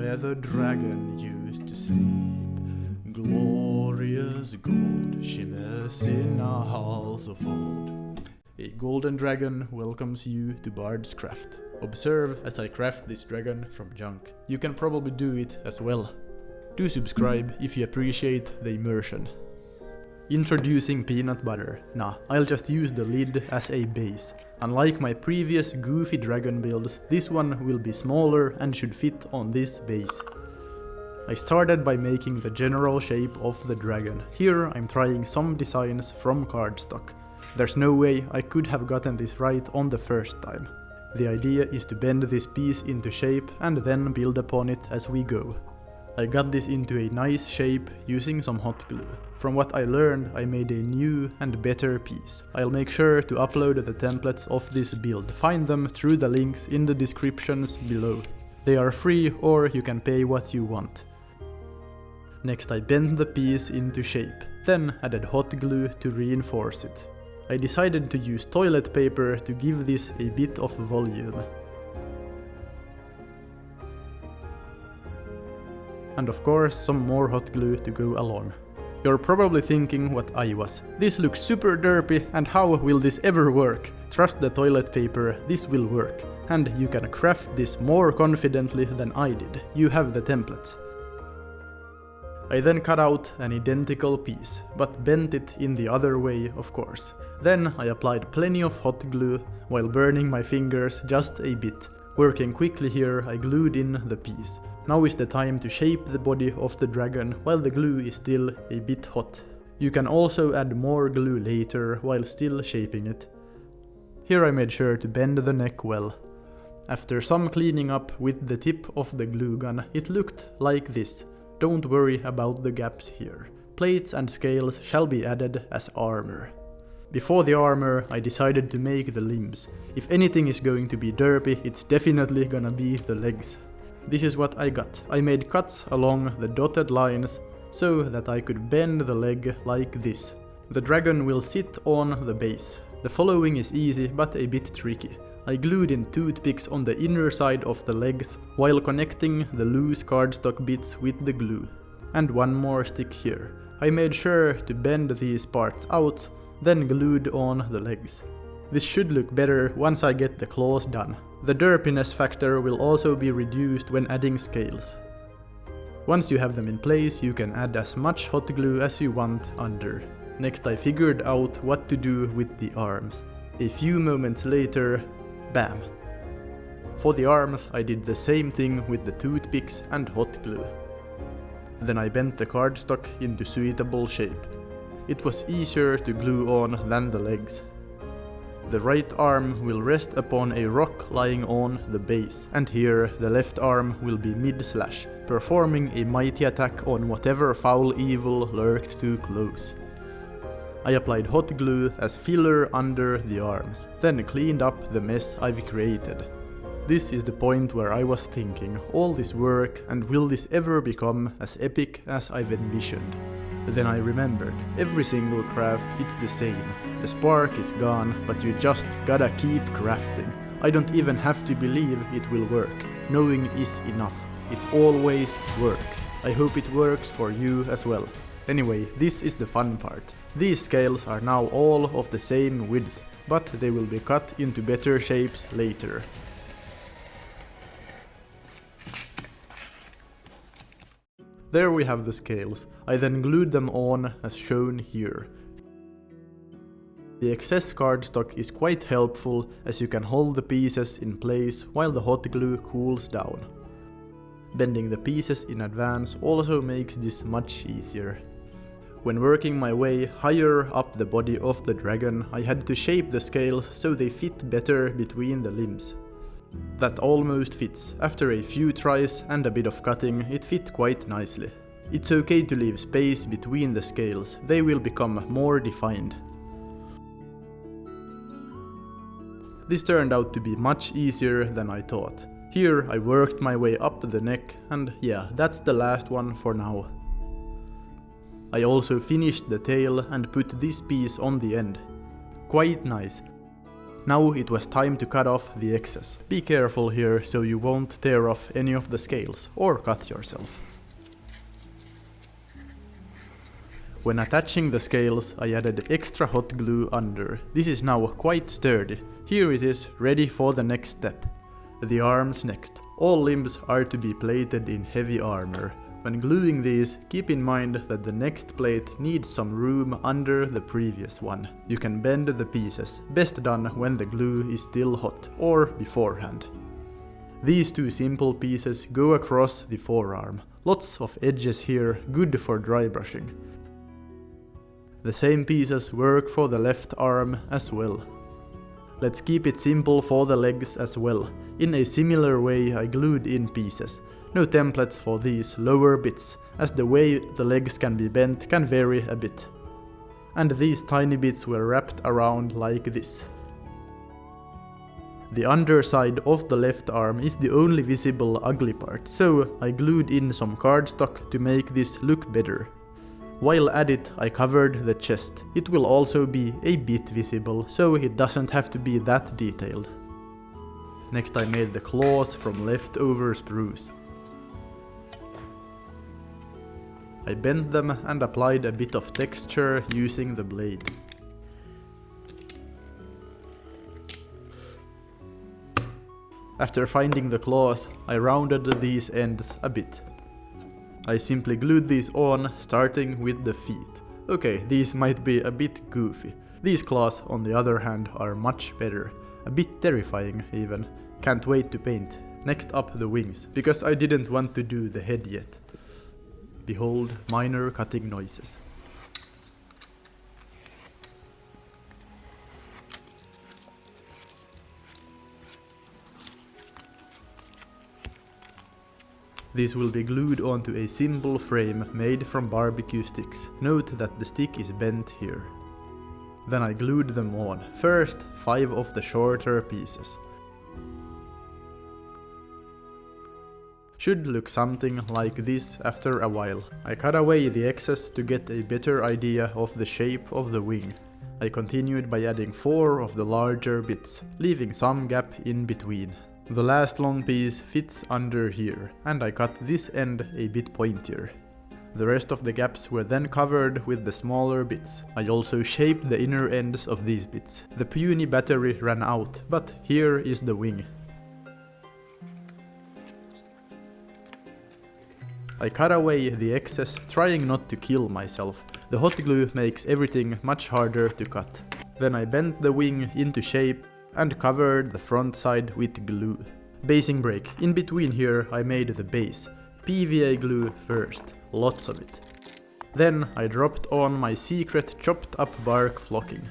where the dragon used to sleep. Glorious gold shimmers in our halls of old. A golden dragon welcomes you to Bard's Craft. Observe as I craft this dragon from junk. You can probably do it as well. Do subscribe if you appreciate the immersion. Introducing peanut butter. Nah, I'll just use the lid as a base. Unlike my previous goofy dragon builds, this one will be smaller and should fit on this base. I started by making the general shape of the dragon. Here I'm trying some designs from cardstock. There's no way I could have gotten this right on the first time. The idea is to bend this piece into shape and then build upon it as we go. I got this into a nice shape using some hot glue. From what I learned, I made a new and better piece. I'll make sure to upload the templates of this build. Find them through the links in the descriptions below. They are free or you can pay what you want. Next I bent the piece into shape, then added hot glue to reinforce it. I decided to use toilet paper to give this a bit of volume. And of course some more hot glue to go along. You're probably thinking what I was. This looks super derpy and how will this ever work? Trust the toilet paper, this will work. And you can craft this more confidently than I did. You have the templates. I then cut out an identical piece, but bent it in the other way of course. Then I applied plenty of hot glue while burning my fingers just a bit. Working quickly here, I glued in the piece. Now is the time to shape the body of the dragon while the glue is still a bit hot. You can also add more glue later while still shaping it. Here I made sure to bend the neck well. After some cleaning up with the tip of the glue gun, it looked like this. Don't worry about the gaps here. Plates and scales shall be added as armor. Before the armor, I decided to make the limbs. If anything is going to be derpy, it's definitely gonna be the legs. This is what I got. I made cuts along the dotted lines so that I could bend the leg like this. The dragon will sit on the base. The following is easy but a bit tricky. I glued in toothpicks on the inner side of the legs while connecting the loose cardstock bits with the glue. And one more stick here. I made sure to bend these parts out, then glued on the legs. This should look better once I get the claws done. The derpiness factor will also be reduced when adding scales. Once you have them in place, you can add as much hot glue as you want under. Next I figured out what to do with the arms. A few moments later, bam! For the arms I did the same thing with the toothpicks and hot glue. Then I bent the cardstock into suitable shape. It was easier to glue on than the legs. The right arm will rest upon a rock lying on the base, and here the left arm will be mid-slash, performing a mighty attack on whatever foul evil lurked too close. I applied hot glue as filler under the arms, then cleaned up the mess I've created. This is the point where I was thinking, all this work, and will this ever become as epic as I've envisioned? Then I remembered, every single craft it's the same. The spark is gone, but you just gotta keep crafting. I don't even have to believe it will work. Knowing is enough. It always works. I hope it works for you as well. Anyway, this is the fun part. These scales are now all of the same width, but they will be cut into better shapes later. There we have the scales. I then glued them on as shown here. The excess cardstock is quite helpful as you can hold the pieces in place while the hot glue cools down. Bending the pieces in advance also makes this much easier. When working my way higher up the body of the dragon, I had to shape the scales so they fit better between the limbs. That almost fits. After a few tries and a bit of cutting, it fit quite nicely. It's okay to leave space between the scales, they will become more defined. This turned out to be much easier than I thought. Here I worked my way up the neck, and yeah, that's the last one for now. I also finished the tail and put this piece on the end. Quite nice. Now it was time to cut off the excess. Be careful here so you won't tear off any of the scales or cut yourself. When attaching the scales, I added extra hot glue under. This is now quite sturdy. Here it is, ready for the next step. The arms next. All limbs are to be plated in heavy armor. When gluing these, keep in mind that the next plate needs some room under the previous one. You can bend the pieces, best done when the glue is still hot, or beforehand. These two simple pieces go across the forearm. Lots of edges here, good for dry brushing. The same pieces work for the left arm as well. Let's keep it simple for the legs as well. In a similar way I glued in pieces. No templates for these lower bits, as the way the legs can be bent can vary a bit. And these tiny bits were wrapped around like this. The underside of the left arm is the only visible ugly part, so I glued in some cardstock to make this look better. While at it, I covered the chest. It will also be a bit visible, so it doesn't have to be that detailed. Next I made the claws from leftover spruce. I bent them and applied a bit of texture using the blade. After finding the claws, I rounded these ends a bit. I simply glued these on, starting with the feet. Okay, these might be a bit goofy. These claws, on the other hand, are much better. A bit terrifying even. Can't wait to paint. Next up the wings, because I didn't want to do the head yet. Behold, minor cutting noises. These will be glued onto a simple frame made from barbecue sticks. Note that the stick is bent here. Then I glued them on. First, 5 of the shorter pieces. Should look something like this after a while. I cut away the excess to get a better idea of the shape of the wing. I continued by adding 4 of the larger bits, leaving some gap in between. The last long piece fits under here, and I cut this end a bit pointier. The rest of the gaps were then covered with the smaller bits. I also shaped the inner ends of these bits. The puny battery ran out, but here is the wing. I cut away the excess, trying not to kill myself. The hot glue makes everything much harder to cut. Then I bent the wing into shape and covered the front side with glue. Basing break. In between here I made the base. PVA glue first, lots of it. Then I dropped on my secret chopped up bark flocking.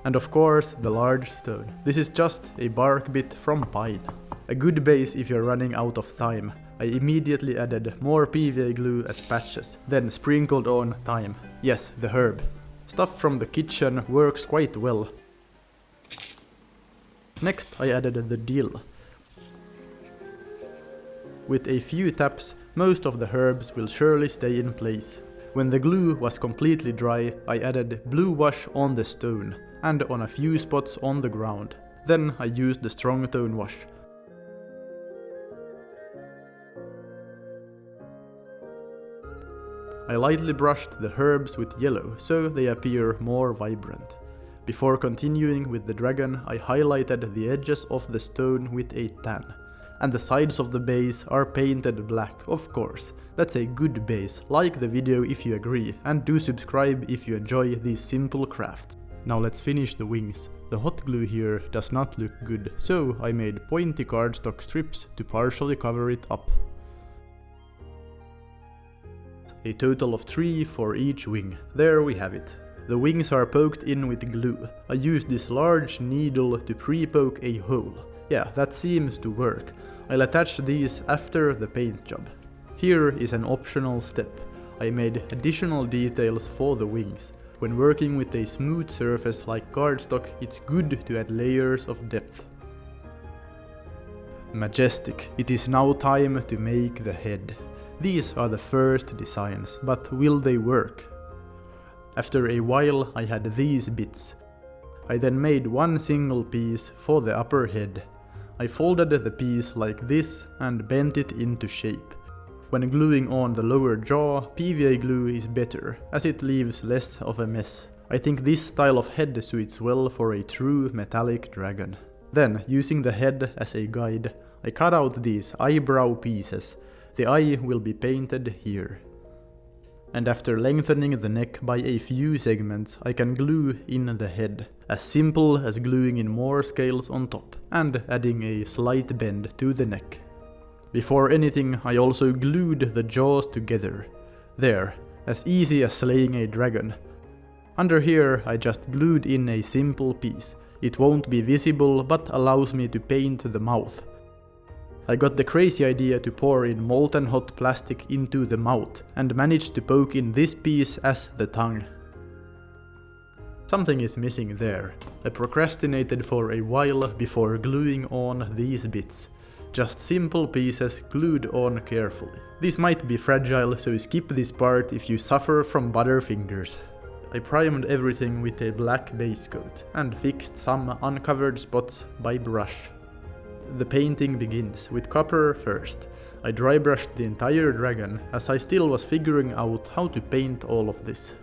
And of course the large stone. This is just a bark bit from pine. A good base if you're running out of thyme. I immediately added more PVA glue as patches, then sprinkled on thyme. Yes, the herb. Stuff from the kitchen works quite well. Next I added the dill. With a few taps, most of the herbs will surely stay in place. When the glue was completely dry, I added blue wash on the stone and on a few spots on the ground. Then I used the strong tone wash. I lightly brushed the herbs with yellow, so they appear more vibrant. Before continuing with the dragon, I highlighted the edges of the stone with a tan. And the sides of the base are painted black, of course. That's a good base. Like the video if you agree, and do subscribe if you enjoy these simple crafts. Now let's finish the wings. The hot glue here does not look good, so I made pointy cardstock strips to partially cover it up. A total of 3 for each wing. There we have it. The wings are poked in with glue. I used this large needle to pre-poke a hole. Yeah, that seems to work. I'll attach these after the paint job. Here is an optional step. I made additional details for the wings. When working with a smooth surface like cardstock, it's good to add layers of depth. Majestic. It is now time to make the head. These are the first designs, but will they work? After a while I had these bits. I then made one single piece for the upper head. I folded the piece like this and bent it into shape. When gluing on the lower jaw, PVA glue is better, as it leaves less of a mess. I think this style of head suits well for a true metallic dragon. Then, using the head as a guide, I cut out these eyebrow pieces. The eye will be painted here. And after lengthening the neck by a few segments, I can glue in the head, as simple as gluing in more scales on top, and adding a slight bend to the neck. Before anything, I also glued the jaws together. There, as easy as slaying a dragon. Under here, I just glued in a simple piece. It won't be visible, but allows me to paint the mouth. I got the crazy idea to pour in molten hot plastic into the mouth, and managed to poke in this piece as the tongue. Something is missing there. I procrastinated for a while before gluing on these bits. Just simple pieces glued on carefully. This might be fragile, so skip this part if you suffer from butterfingers. I primed everything with a black base coat, and fixed some uncovered spots by brush. The painting begins, with copper first. I dry brushed the entire dragon, as I still was figuring out how to paint all of this.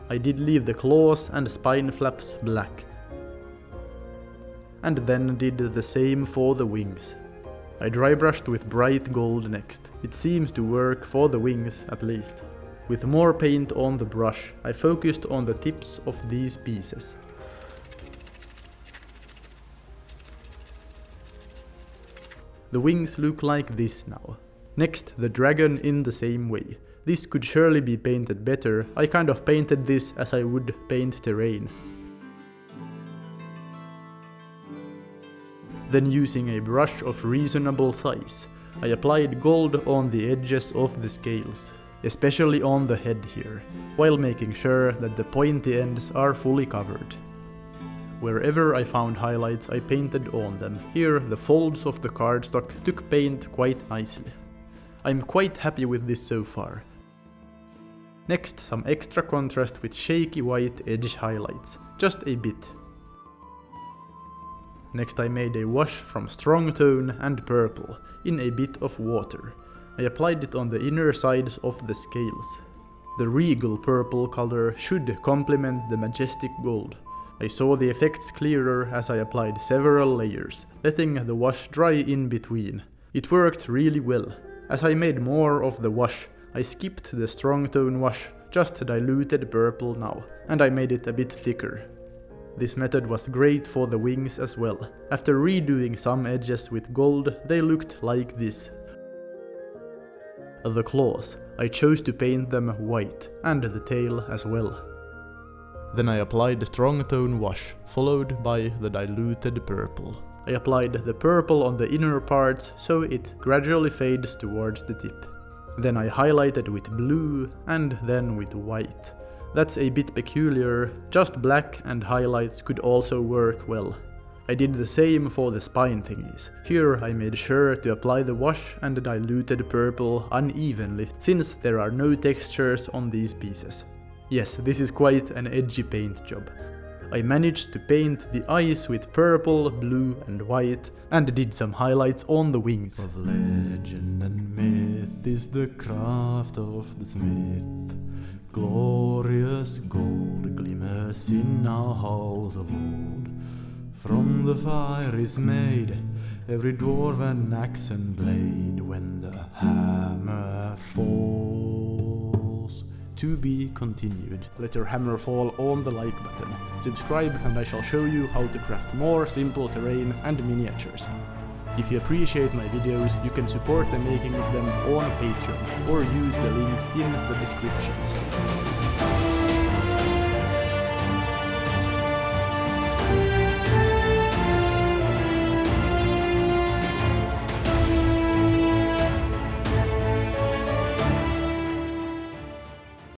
I did leave the claws and spine flaps black. And then did the same for the wings. I dry brushed with bright gold next. It seems to work for the wings at least. With more paint on the brush, I focused on the tips of these pieces. The wings look like this now. Next, the dragon in the same way. This could surely be painted better. I kind of painted this as I would paint terrain. Then, using a brush of reasonable size, I applied gold on the edges of the scales, especially on the head here, while making sure that the pointy ends are fully covered. Wherever I found highlights, I painted on them. Here, the folds of the cardstock took paint quite nicely. I'm quite happy with this so far. Next, some extra contrast with shaky white edge highlights, just a bit. Next I made a wash from strong tone and purple, in a bit of water. I applied it on the inner sides of the scales. The regal purple color should complement the majestic gold. I saw the effects clearer as I applied several layers, letting the wash dry in between. It worked really well. As I made more of the wash, I skipped the strong tone wash, just diluted purple now, and I made it a bit thicker. This method was great for the wings as well. After redoing some edges with gold, they looked like this. The claws, I chose to paint them white, and the tail as well. Then I applied the strong tone wash, followed by the diluted purple. I applied the purple on the inner parts, so it gradually fades towards the tip. Then I highlighted with blue, and then with white. That's a bit peculiar, just black and highlights could also work well. I did the same for the spine thingies. Here I made sure to apply the wash and the diluted purple unevenly, since there are no textures on these pieces. Yes, this is quite an edgy paint job. I managed to paint the eyes with purple, blue and white, and did some highlights on the wings. Of legend and myth is the craft of the smith. Glorious gold glimmers in our halls of old. From the fire is made every dwarven axe and blade when the hammer falls. To be continued. Let your hammer fall on the like button. Subscribe and I shall show you how to craft more simple terrain and miniatures. If you appreciate my videos, you can support the making of them on Patreon or use the links in the descriptions.